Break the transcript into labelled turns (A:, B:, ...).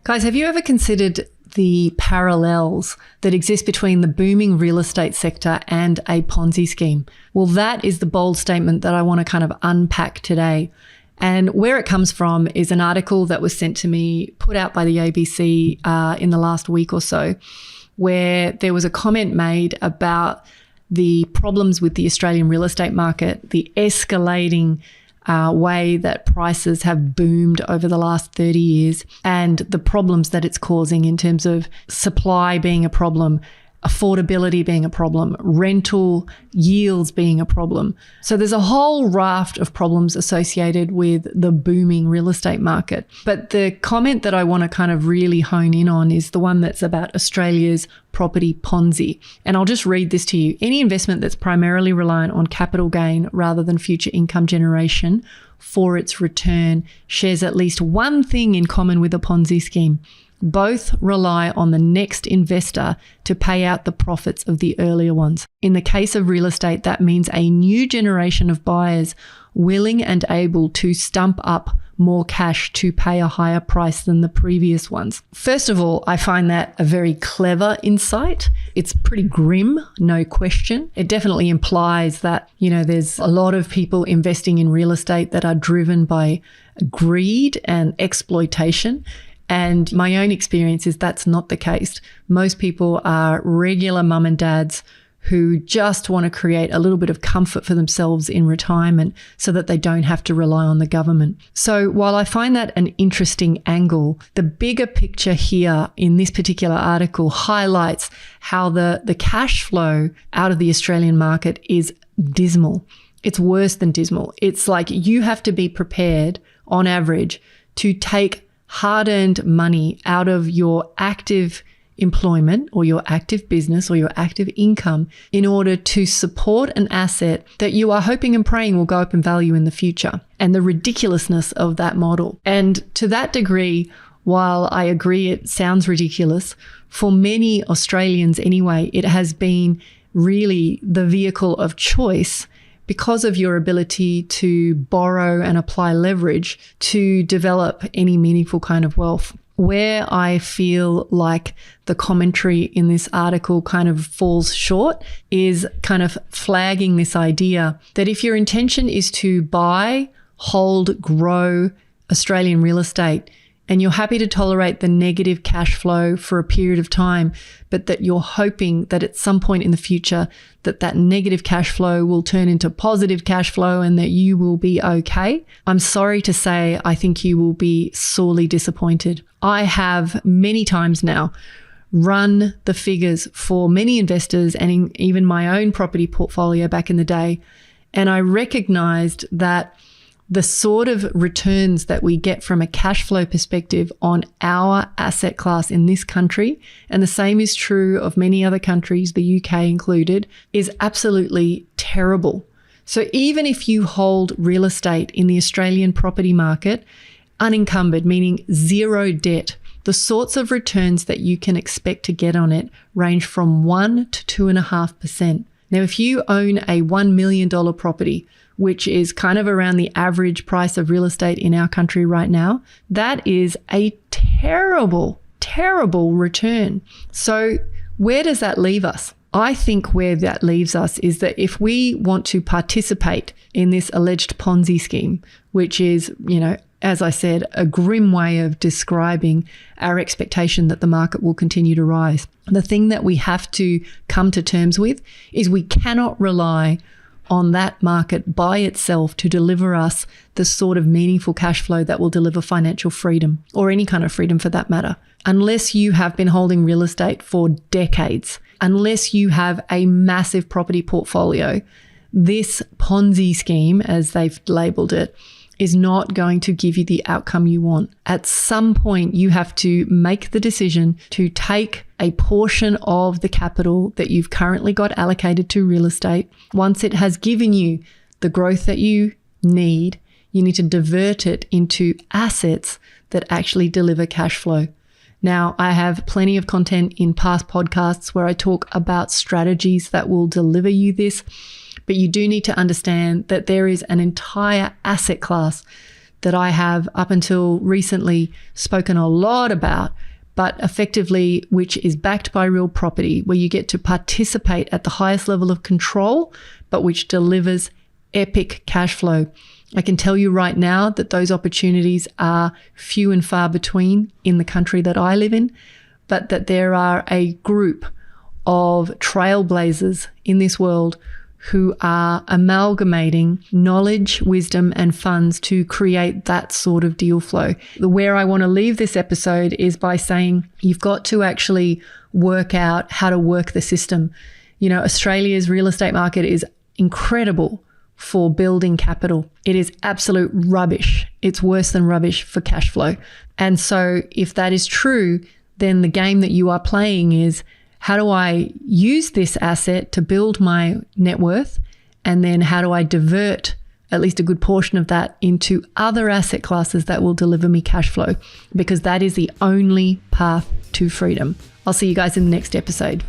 A: Guys, have you ever considered the parallels that exist between the booming real estate sector and a Ponzi scheme? Well, that is the bold statement that I want to kind of unpack today. And where it comes from is an article that was sent to me, put out by the ABC in the last week or so, where there was a comment made about the problems with the Australian real estate market, the escalating way that prices have boomed over the last 30 years, and the problems that it's causing in terms of supply being a problem, affordability being a problem, rental yields being a problem. So there's a whole raft of problems associated with the booming real estate market. But the comment that I want to kind of really hone in on is the one that's about Australia's property Ponzi. And I'll just read this to you. Any investment that's primarily reliant on capital gain rather than future income generation for its return shares at least one thing in common with a Ponzi scheme. Both rely on the next investor to pay out the profits of the earlier ones. In the case of real estate, that means a new generation of buyers willing and able to stump up more cash to pay a higher price than the previous ones. First of all, I find that a very clever insight. It's pretty grim, no question. It definitely implies that, there's a lot of people investing in real estate that are driven by greed and exploitation. And my own experience is that's not the case. Most people are regular mum and dads who just want to create a little bit of comfort for themselves in retirement so that they don't have to rely on the government. So while I find that an interesting angle, the bigger picture here in this particular article highlights how the cash flow out of the Australian market is dismal. It's worse than dismal. It's like you have to be prepared on average to take hard-earned money out of your active employment or your active business or your active income in order to support an asset that you are hoping and praying will go up in value in the future, and the ridiculousness of that model. And to that degree, while I agree it sounds ridiculous, for many Australians anyway, it has been really the vehicle of choice because of your ability to borrow and apply leverage to develop any meaningful kind of wealth. Where I feel like the commentary in this article kind of falls short is kind of flagging this idea that if your intention is to buy, hold, grow Australian real estate, and you're happy to tolerate the negative cash flow for a period of time, but that you're hoping that at some point in the future that negative cash flow will turn into positive cash flow and that you will be okay, I'm sorry to say I think you will be sorely disappointed. I have many times now run the figures for many investors and even my own property portfolio back in the day, and I recognized that the sort of returns that we get from a cash flow perspective on our asset class in this country, and the same is true of many other countries, the UK included, is absolutely terrible. So even if you hold real estate in the Australian property market, unencumbered, meaning zero debt, the sorts of returns that you can expect to get on it range from 1 to 2.5%. Now, if you own a $1 million property, which is kind of around the average price of real estate in our country right now, that is a terrible, terrible return. So where does that leave us? I think where that leaves us is that if we want to participate in this alleged Ponzi scheme, which is, as I said, a grim way of describing our expectation that the market will continue to rise, the thing that we have to come to terms with is we cannot rely on that market by itself to deliver us the sort of meaningful cash flow that will deliver financial freedom, or any kind of freedom for that matter. Unless you have been holding real estate for decades, unless you have a massive property portfolio, this Ponzi scheme, as they've labeled it, is not going to give you the outcome you want. At some point, you have to make the decision to take a portion of the capital that you've currently got allocated to real estate. Once it has given you the growth that you need to divert it into assets that actually deliver cash flow. Now, I have plenty of content in past podcasts where I talk about strategies that will deliver you this, but you do need to understand that there is an entire asset class that I have up until recently spoken a lot about, but effectively, which is backed by real property, where you get to participate at the highest level of control, but which delivers epic cash flow. I can tell you right now that those opportunities are few and far between in the country that I live in, but that there are a group of trailblazers in this world who are amalgamating knowledge, wisdom, and funds to create that sort of deal flow. Where I want to leave this episode is by saying you've got to actually work out how to work the system. You know, Australia's real estate market is incredible for building capital. It is absolute rubbish. It's worse than rubbish for cash flow. And so if that is true, then the game that you are playing is, how do I use this asset to build my net worth? And then how do I divert at least a good portion of that into other asset classes that will deliver me cash flow? Because that is the only path to freedom. I'll see you guys in the next episode.